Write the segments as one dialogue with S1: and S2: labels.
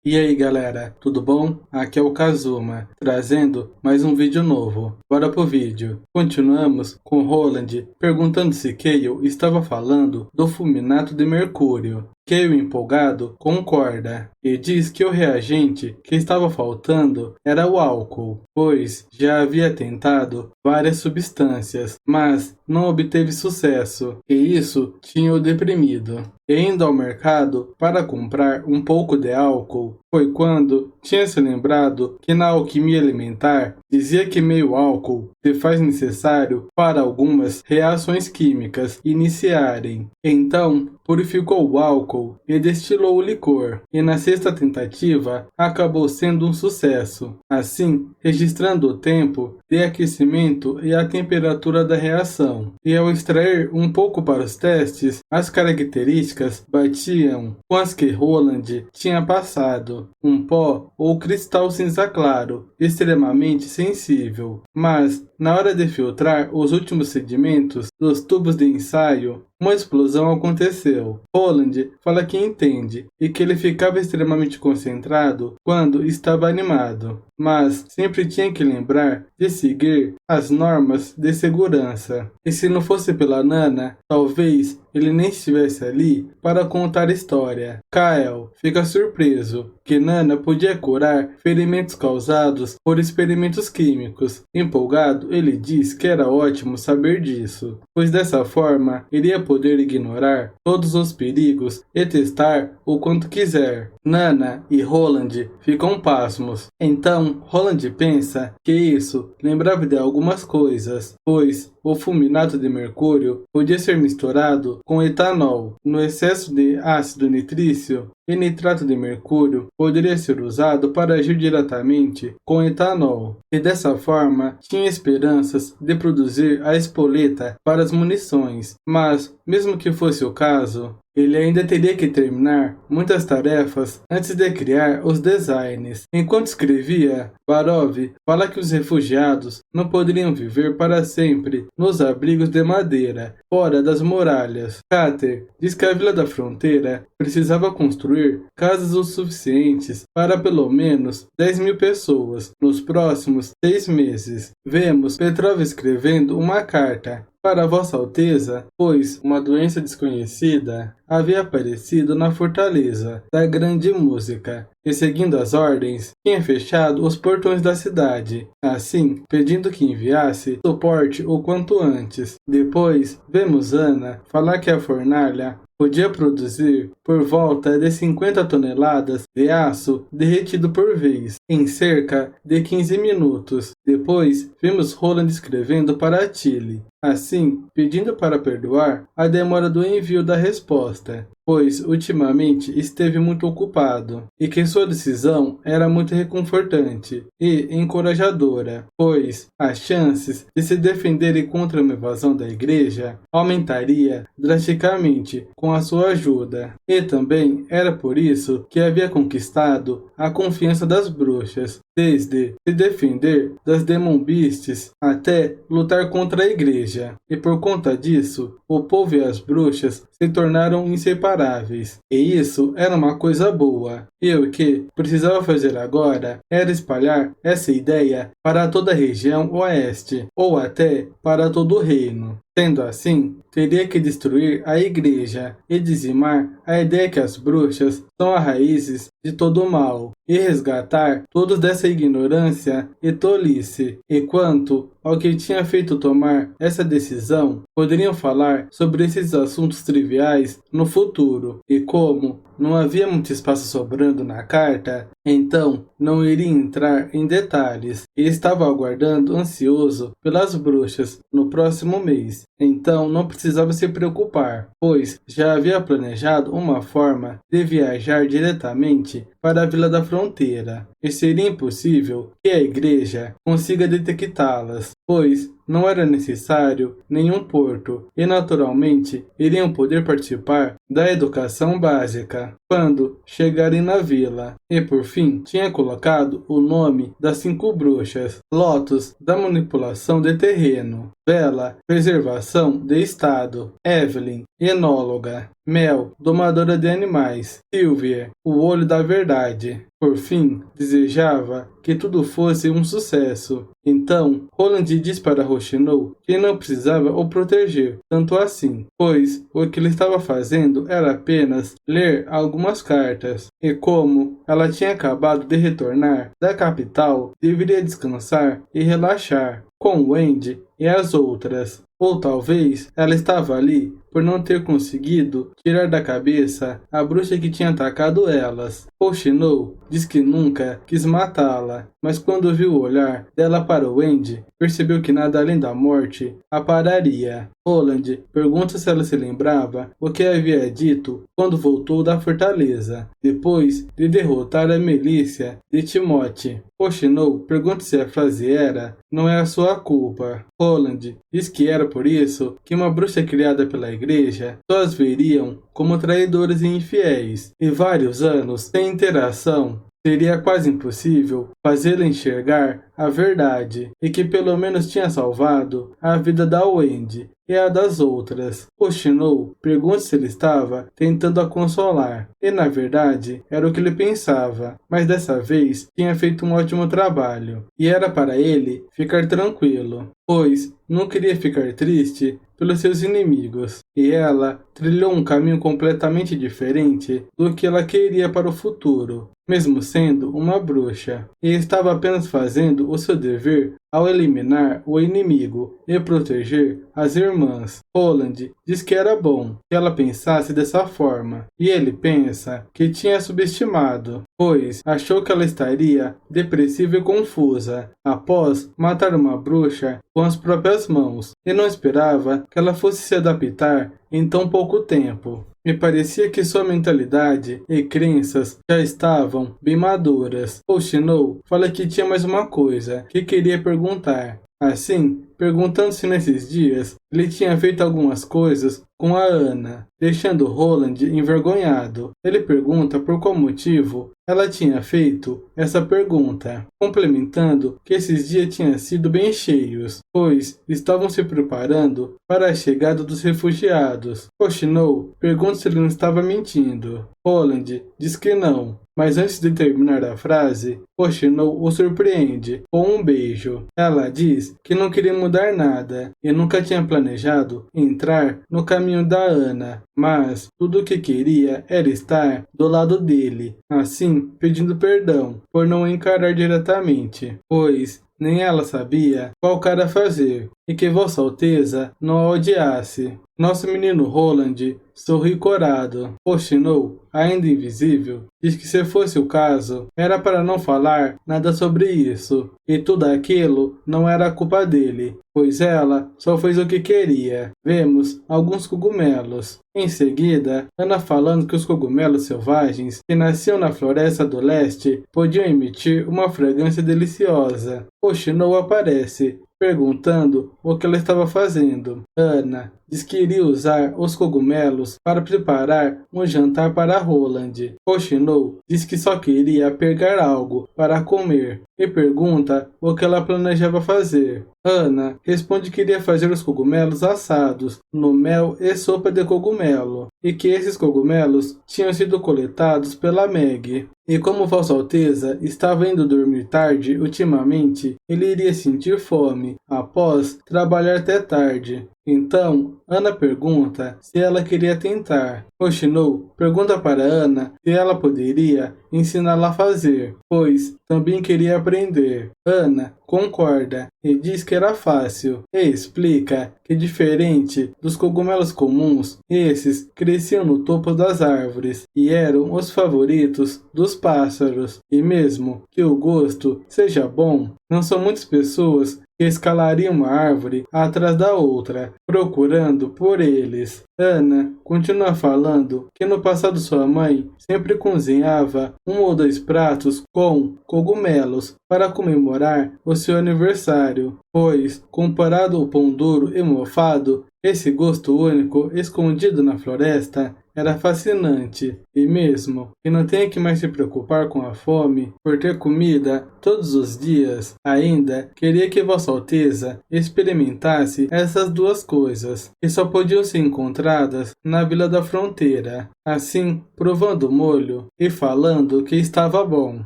S1: E aí galera, tudo bom? Aqui é o Kazuma, trazendo mais um vídeo novo. Bora pro vídeo. Continuamos com Roland perguntando se Kayle estava falando do fulminato de mercúrio. Kayle, empolgado, concorda e diz que o reagente que estava faltando era o álcool, pois já havia tentado várias substâncias, mas não obteve sucesso, e isso tinha o deprimido. E indo ao mercado para comprar um pouco de álcool, foi quando tinha se lembrado que na alquimia alimentar dizia que meio álcool se faz necessário para algumas reações químicas iniciarem. Então, purificou o álcool e destilou o licor, e na sexta tentativa acabou sendo um sucesso, assim registrando o tempo de aquecimento e a temperatura da reação. E ao extrair um pouco para os testes, as características batiam com as que Roland tinha passado, um pó ou cristal cinza claro, extremamente sensível. Mas, na hora de filtrar os últimos sedimentos dos tubos de ensaio, uma explosão aconteceu. Roland fala que entende e que ele ficava extremamente concentrado quando estava animado, mas sempre tinha que lembrar de seguir as normas de segurança. E se não fosse pela Nana, talvez ele nem estivesse ali para contar a história. Kyle fica surpreso que Nana podia curar ferimentos causados por experimentos químicos. Empolgado, ele diz que era ótimo saber disso, pois dessa forma iria poder ignorar todos os perigos e testar o quanto quiser. Nana e Roland ficam pasmos. Então, Roland pensa que isso lembrava de algumas coisas, pois o fulminato de mercúrio podia ser misturado com etanol. No excesso de ácido nitrício e nitrato de mercúrio poderia ser usado para agir diretamente com etanol, e dessa forma tinha esperanças de produzir a espoleta para as munições. Mas, mesmo que fosse o caso, ele ainda teria que terminar muitas tarefas antes de criar os designs. Enquanto escrevia, Barov fala que os refugiados não poderiam viver para sempre nos abrigos de madeira, fora das muralhas. Carter diz que a Vila da Fronteira precisava construir casas o suficientes para pelo menos 10.000 pessoas nos próximos 6 meses. Vemos Petrov escrevendo uma carta para Vossa Alteza, pois uma doença desconhecida havia aparecido na fortaleza da Grande Música, e seguindo as ordens, tinha fechado os portões da cidade, assim pedindo que enviasse suporte o quanto antes. Depois, vemos Ana falar que a fornalha podia produzir por volta de 50 toneladas de aço derretido por vez, em cerca de 15 minutos. Depois, vimos Roland escrevendo para Tilly, assim pedindo para perdoar a demora do envio da resposta, pois ultimamente esteve muito ocupado, e que sua decisão era muito reconfortante e encorajadora, pois as chances de se defenderem contra uma invasão da igreja aumentaria drasticamente com a sua ajuda. E também era por isso que havia conquistado a confiança das bruxas, desde se defender das Demon Beasts até lutar contra a igreja. E por conta disso, o povo e as bruxas se tornaram inseparáveis. E isso era uma coisa boa. E o que precisava fazer agora era espalhar essa ideia para toda a região oeste, ou até para todo o reino. Sendo assim, teria que destruir a igreja e dizimar a ideia que as bruxas são as raízes de todo o mal, e resgatar todos dessa ignorância e tolice. E quanto ao que tinha feito tomar essa decisão, poderiam falar sobre esses assuntos triviais no futuro, e como não havia muito espaço sobrando na carta, então não iria entrar em detalhes, e estava aguardando ansioso pelas bruxas no próximo mês. Então não precisava se preocupar, pois já havia planejado uma forma de viajar diretamente para a Vila da Fronteira, e seria impossível que a igreja consiga detectá-las, pois não era necessário nenhum porto, e naturalmente iriam poder participar da educação básica quando chegarem na vila. E por fim, tinha colocado o nome das 5 bruxas, Lotus da manipulação de terreno, Bela, preservação de estado. Evelyn, enóloga. Mel, domadora de animais. Sylvia, o olho da verdade. Por fim, desejava que tudo fosse um sucesso. Então, Roland disse para Rochinol que não precisava o proteger tanto assim, pois o que ele estava fazendo era apenas ler algumas cartas. E como ela tinha acabado de retornar da capital, deveria descansar e relaxar com Wendy e as outras. Ou talvez ela estava ali por não ter conseguido tirar da cabeça a bruxa que tinha atacado elas. Rochinol diz que nunca quis matá-la, mas quando viu o olhar dela para Wendy, percebeu que nada além da morte a pararia. Roland pergunta se ela se lembrava o que havia dito quando voltou da fortaleza, depois de derrotar a milícia de Timothy. Rochinol pergunta se a frase era "não é a sua culpa". Roland diz que era por isso que uma bruxa criada pela igreja só as veriam como traidores e infiéis, e vários anos sem interação seria quase impossível fazê-la enxergar a verdade, e que pelo menos tinha salvado a vida da Wendy e a das outras. Rochinol pergunta se ele estava tentando a consolar, e na verdade era o que ele pensava, mas dessa vez tinha feito um ótimo trabalho, e era para ele ficar tranquilo, pois não queria ficar triste pelos seus inimigos, e ela trilhou um caminho completamente diferente do que ela queria para o futuro, mesmo sendo uma bruxa, e estava apenas fazendo o seu dever ao eliminar o inimigo e proteger as irmãs. Roland diz que era bom que ela pensasse dessa forma, e ele pensa que tinha subestimado, pois achou que ela estaria depressiva e confusa após matar uma bruxa com as próprias mãos, e não esperava que ela fosse se adaptar em tão pouco tempo. Me parecia que sua mentalidade e crenças já estavam bem maduras. Rochinol fala que tinha mais uma coisa que queria perguntar. Assim, perguntando se nesses dias ele tinha feito algumas coisas com a Anna, deixando Roland envergonhado. Ele pergunta por qual motivo ela tinha feito essa pergunta, complementando que esses dias tinham sido bem cheios, pois estavam se preparando para a chegada dos refugiados. Rochinol pergunta se ele não estava mentindo. Roland diz que não, mas antes de terminar a frase, Rochinol o surpreende com um beijo. Ela diz que não queria mudar nada e nunca tinha planejado entrar no caminho da Anna, mas tudo o que queria era estar do lado dele, assim pedindo perdão por não o encarar diretamente, pois nem ela sabia qual cara fazer, e que Vossa Alteza não a odiasse. Nosso menino Roland sorri corado. Rochinol, ainda invisível, diz que se fosse o caso, era para não falar nada sobre isso, e tudo aquilo não era culpa dele, pois ela só fez o que queria. Vemos alguns cogumelos. Em seguida, Anna falando que os cogumelos selvagens que nasciam na floresta do leste podiam emitir uma fragrância deliciosa. Rochinol aparece, perguntando o que ela estava fazendo. Anna diz que iria usar os cogumelos para preparar um jantar para Roland. Rochinol diz que só queria pegar algo para comer e pergunta o que ela planejava fazer. Anna responde que iria fazer os cogumelos assados no mel e sopa de cogumelo, e que esses cogumelos tinham sido coletados pela Meg. E como Vossa Alteza estava indo dormir tarde ultimamente, ele iria sentir fome após trabalhar até tarde. Então, Anna pergunta se ela queria tentar. Rochinol pergunta para Anna se ela poderia ensiná-la a fazer, pois também queria aprender. Anna concorda e diz que era fácil, e explica que, diferente dos cogumelos comuns, esses cresciam no topo das árvores e eram os favoritos dos pássaros. E mesmo que o gosto seja bom, não são muitas pessoas que escalariam uma árvore atrás da outra, procurando por eles. Anna continua falando que no passado sua mãe sempre cozinhava 1 ou 2 pratos com cogumelos para comemorar o seu aniversário, pois, comparado ao pão duro e mofado, esse gosto único escondido na floresta era fascinante, e mesmo que não tenha que mais se preocupar com a fome por ter comida todos os dias, ainda queria que Vossa Alteza experimentasse essas duas coisas, que só podiam ser encontradas na Vila da Fronteira. Assim, provando o molho e falando que estava bom,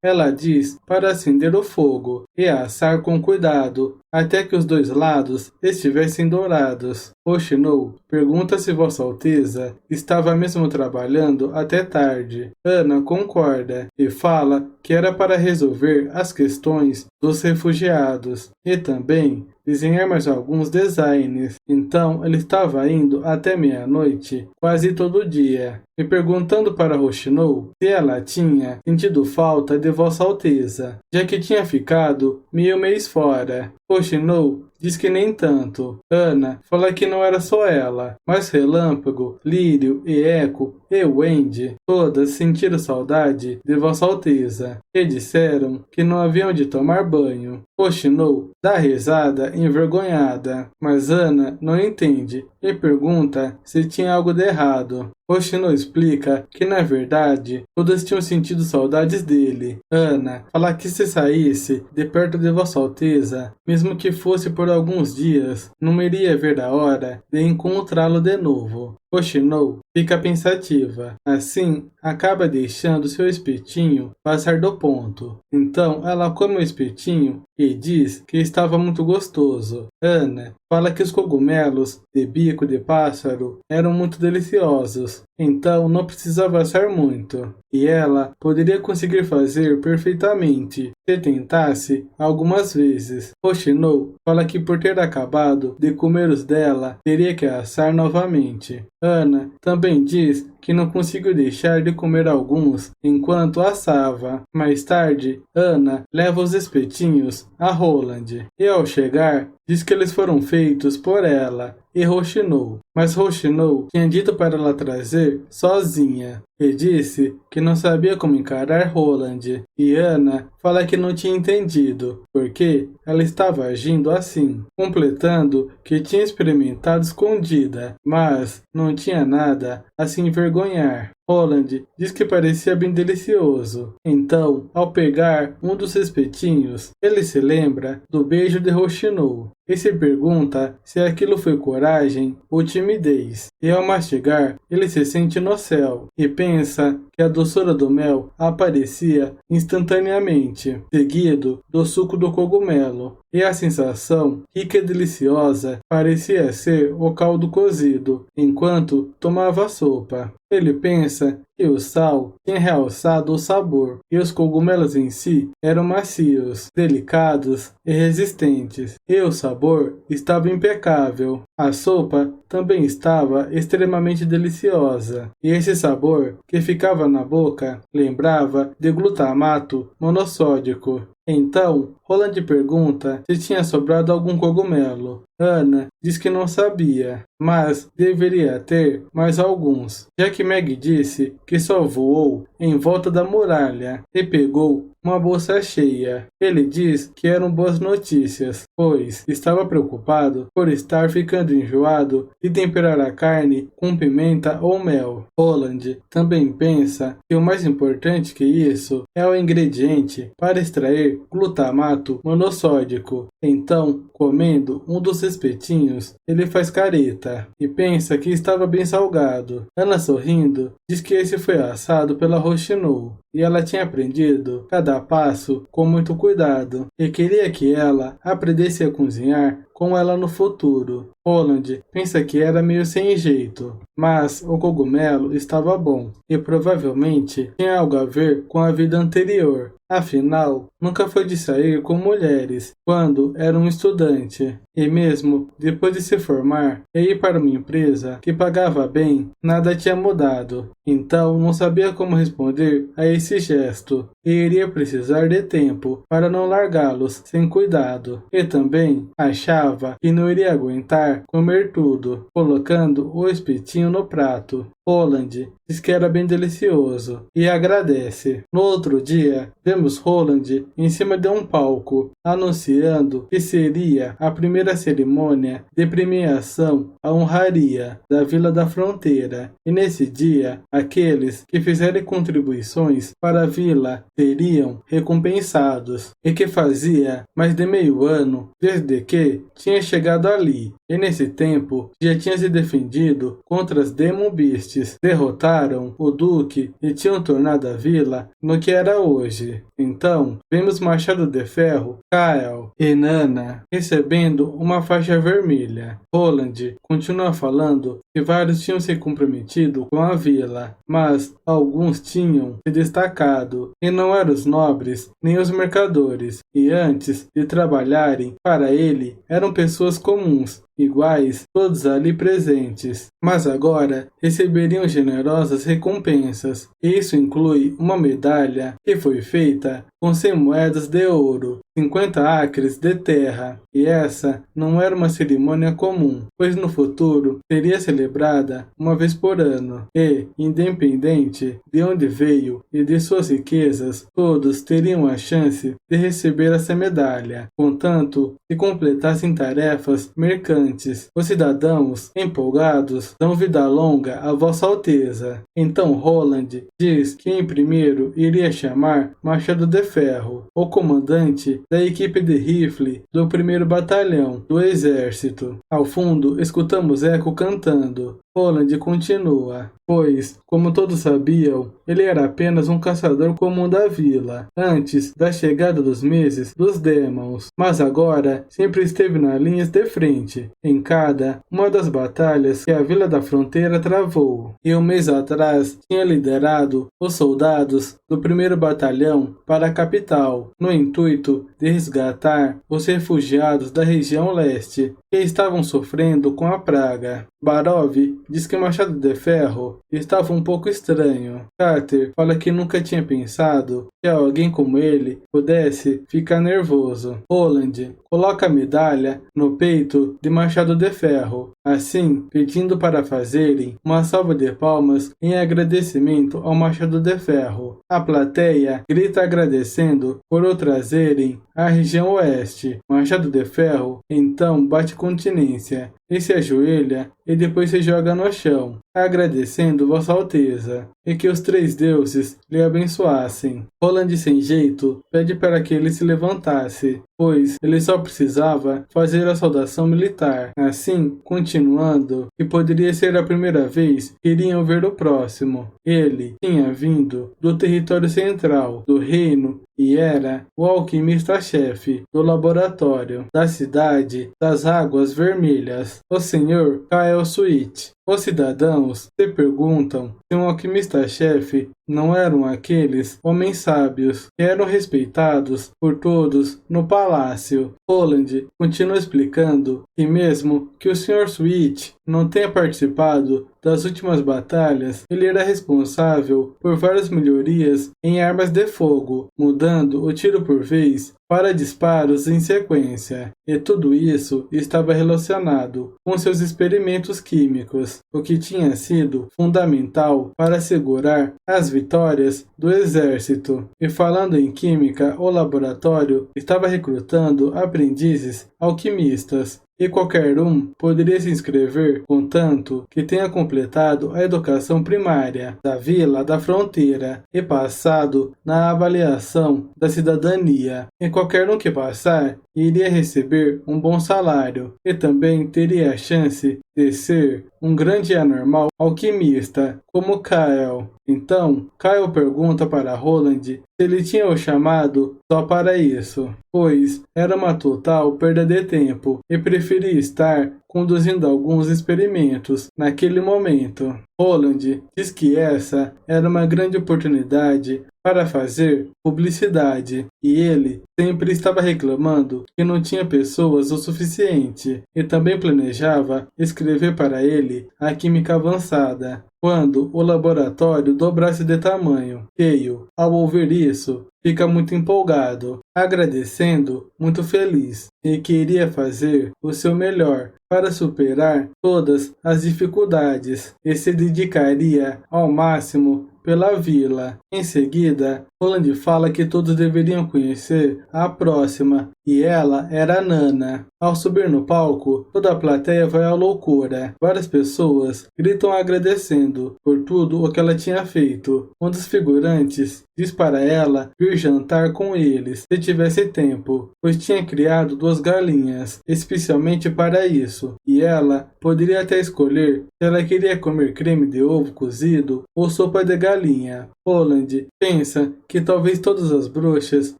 S1: ela diz para acender o fogo e assar com cuidado, até que os dois lados estivessem dourados. Rochinol pergunta se Vossa Alteza estava mesmo trabalhando até tarde. Ana concorda e fala que era para resolver as questões dos refugiados e também desenhar mais alguns designs. Então ele estava indo até meia-noite quase todo dia, e perguntando para Rochinol se ela tinha sentido falta de Vossa Alteza, já que tinha ficado meio mês fora. Rochinol diz que nem tanto. Ana fala que não era só ela, mas Relâmpago, Lírio e Eco e Wendy todas sentiram saudade de Vossa Alteza e disseram que não haviam de tomar banho. Rochinol dá risada envergonhada, mas Ana não entende e pergunta se tinha algo de errado. Rochinol explica que, na verdade, todas tinham sentido saudades dele. Ana fala que se saísse de perto de Vossa Alteza, mesmo que fosse por alguns dias, não iria ver a hora de encontrá-lo de novo. Rochinol fica pensativa. Assim, acaba deixando seu espetinho passar do ponto. Então, ela come o espetinho e diz que estava muito gostoso. Ana fala que os cogumelos de bico de pássaro eram muito deliciosos, então não precisava assar muito, e ela poderia conseguir fazer perfeitamente se tentasse algumas vezes. Rochinol fala que por ter acabado de comer os dela, teria que assar novamente. Ana também diz que não conseguiu deixar de comer alguns enquanto assava. Mais tarde, Ana leva os espetinhos a Roland, e ao chegar, diz que eles foram feitos por ela e Rochinol, mas Rochinol tinha dito para ela trazer sozinha e disse que não sabia como encarar Roland, e Ana fala que não tinha entendido porque ela estava agindo assim, completando que tinha experimentado escondida, mas não tinha nada a se envergonhar. Roland diz que parecia bem delicioso. Então, ao pegar um dos espetinhos, ele se lembra do beijo de Rochinol e se pergunta se aquilo foi coragem ou timidez. E ao mastigar, ele se sente no céu e pensa que a doçura do mel aparecia instantaneamente, seguido do suco do cogumelo. E a sensação, rica e deliciosa, parecia ser o caldo cozido, enquanto tomava a sopa. Ele pensa que o sal tinha realçado o sabor, e os cogumelos em si eram macios, delicados e resistentes, e o sabor estava impecável. A sopa também estava extremamente deliciosa, e esse sabor que ficava na boca lembrava de glutamato monossódico. Então, Roland pergunta se tinha sobrado algum cogumelo. Ana diz que não sabia, mas deveria ter mais alguns, já que Meg disse que só voou em volta da muralha e pegou uma bolsa cheia. Ele diz que eram boas notícias, pois estava preocupado por estar ficando enjoado de temperar a carne com pimenta ou mel. Roland também pensa que o mais importante que isso é o ingrediente para extrair glutamato monossódico. Então, comendo um dos espetinhos, ele faz careta e pensa que estava bem salgado. Ana, sorrindo, diz que esse foi assado pela Rochinol e ela tinha aprendido cada passo com muito cuidado e queria que ela aprendesse a cozinhar com ela no futuro. Roland pensa que era meio sem jeito, mas o cogumelo estava bom e provavelmente tinha algo a ver com a vida anterior. Afinal, nunca foi de sair com mulheres quando era um estudante, e mesmo depois de se formar e ir para uma empresa que pagava bem, nada tinha mudado. Então não sabia como responder a esse gesto e iria precisar de tempo para não largá-los sem cuidado. E também achava que não iria aguentar comer tudo, colocando o espetinho no prato. Roland diz que era bem delicioso e agradece. No outro dia, vemos Roland em cima de um palco, anunciando que seria a primeira cerimônia de premiação à honraria da Vila da Fronteira. E nesse dia, aqueles que fizerem contribuições para a vila seriam recompensados, e que fazia mais de meio ano desde que tinha chegado ali. E nesse tempo já tinha se defendido contra as Demon Beasts, derrotaram o Duque e tinham tornado a vila no que era hoje. Então, vemos Machado de Ferro, Kyle e Nana recebendo uma faixa vermelha. Roland continua falando que vários tinham se comprometido com a vila, mas alguns tinham se destacado, e não eram os nobres nem os mercadores, e antes de trabalharem para ele eram pessoas comuns, iguais todos ali presentes, mas agora receberiam generosas recompensas. Isso inclui uma medalha que foi feita com 100 moedas de ouro, 50 acres de terra, e essa não era uma cerimônia comum, pois no futuro seria celebrada uma vez por ano, e, independente de onde veio e de suas riquezas, todos teriam a chance de receber essa medalha, contanto que completassem tarefas mercantes. Os cidadãos, empolgados, dão vida longa a Vossa Alteza. Então Roland diz que em primeiro iria chamar Machado de Ferro, o comandante da equipe de rifle do 1º Batalhão do Exército. Ao fundo, escutamos Echo cantando. Roland continua, pois, como todos sabiam, ele era apenas um caçador comum da vila, antes da chegada dos meses dos Demons, mas agora sempre esteve nas linhas de frente, em cada uma das batalhas que a Vila da Fronteira travou, e um mês atrás tinha liderado os soldados do 1º Batalhão para a capital, no intuito de resgatar os refugiados da região leste, que estavam sofrendo com a praga. Barov diz que Machado de Ferro estava um pouco estranho. Carter fala que nunca tinha pensado que alguém como ele pudesse ficar nervoso. Roland coloca a medalha no peito de Machado de Ferro, assim pedindo para fazerem uma salva de palmas em agradecimento ao Machado de Ferro. A plateia grita agradecendo por o trazerem à região oeste. Machado de Ferro então bate continência e se ajoelha e depois se joga no chão, agradecendo Vossa Alteza, e que os 3 deuses lhe abençoassem. Roland, sem jeito, pede para que ele se levantasse, pois ele só precisava fazer a saudação militar. Assim, continuando, que poderia ser a primeira vez que iriam ver o próximo. Ele tinha vindo do território central do reino e era o alquimista-chefe do laboratório da cidade das Águas Vermelhas, o Sr. Kyle Sweet. Os cidadãos se perguntam se um alquimista-chefe não eram aqueles homens sábios que eram respeitados por todos no palácio. Roland continua explicando que mesmo que o Sr. Sweet não tenha participado das últimas batalhas, ele era responsável por várias melhorias em armas de fogo, mudando o tiro por vez para disparos em sequência, e tudo isso estava relacionado com seus experimentos químicos, o que tinha sido fundamental para assegurar as vitórias do exército. E falando em química, o laboratório estava recrutando aprendizes alquimistas, e qualquer um poderia se inscrever, contanto que tenha completado a educação primária da Vila da Fronteira e passado na avaliação da cidadania. E qualquer um que passar iria receber um bom salário e também teria a chance de ser um grande e anormal alquimista, como Kyle. Então, Kyle pergunta para Roland se ele tinha o chamado só para isso, pois era uma total perda de tempo e preferia estar conduzindo alguns experimentos naquele momento. Roland diz que essa era uma grande oportunidade para fazer publicidade, e ele sempre estava reclamando que não tinha pessoas o suficiente, e também planejava escrever para ele a química avançada, quando o laboratório dobrasse de tamanho. Keio, ao ouvir isso, fica muito empolgado, agradecendo, muito feliz, e queria fazer o seu melhor para superar todas as dificuldades e se dedicaria ao máximo pela vila. Em seguida, Roland fala que todos deveriam conhecer a próxima, e ela era a Nana. Ao subir no palco, toda a plateia vai à loucura. Várias pessoas gritam agradecendo por tudo o que ela tinha feito. Um dos figurantes diz para ela vir jantar com eles se tivesse tempo, pois tinha criado 2 galinhas, especialmente para isso, e ela poderia até escolher se ela queria comer creme de ovo cozido ou sopa de galinha. Roland pensa que talvez todas as bruxas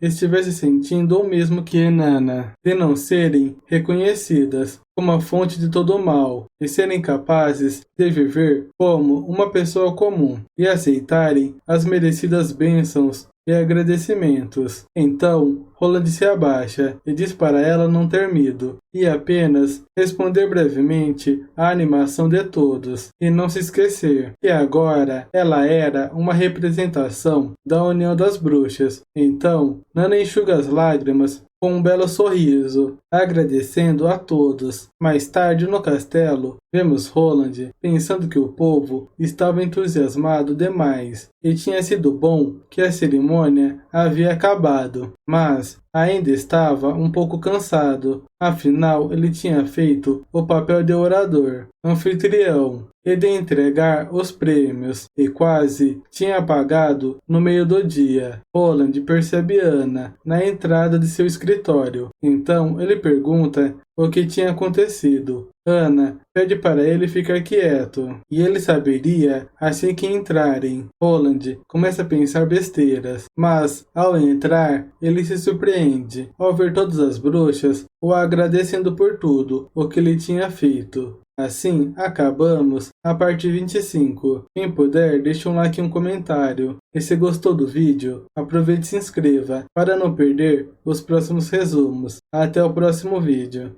S1: estivessem sentindo o mesmo que Nana, de não serem reconhecidas como a fonte de todo o mal e serem capazes de viver como uma pessoa comum e aceitarem as merecidas bênçãos e agradecimentos. Então, Roland se abaixa e diz para ela não ter medo e apenas responder brevemente à animação de todos e não se esquecer que agora ela era uma representação da União das Bruxas. Então, Nana enxuga as lágrimas com um belo sorriso, agradecendo a todos. Mais tarde no castelo, vemos Roland pensando que o povo estava entusiasmado demais e tinha sido bom que a cerimônia havia acabado, mas ainda estava um pouco cansado, afinal ele tinha feito o papel de orador, anfitrião e de entregar os prêmios, e quase tinha apagado no meio do dia. Roland percebe Ana na entrada de seu escritório, então ele pergunta o que tinha acontecido. Ana pede para ele ficar quieto, e ele saberia assim que entrarem. Roland começa a pensar besteiras, mas ao entrar, ele se surpreende ao ver todas as bruxas o agradecendo por tudo o que ele tinha feito. Assim, acabamos a parte 25. Quem puder, deixa um like e um comentário. E se gostou do vídeo, aproveite e se inscreva para não perder os próximos resumos. Até o próximo vídeo.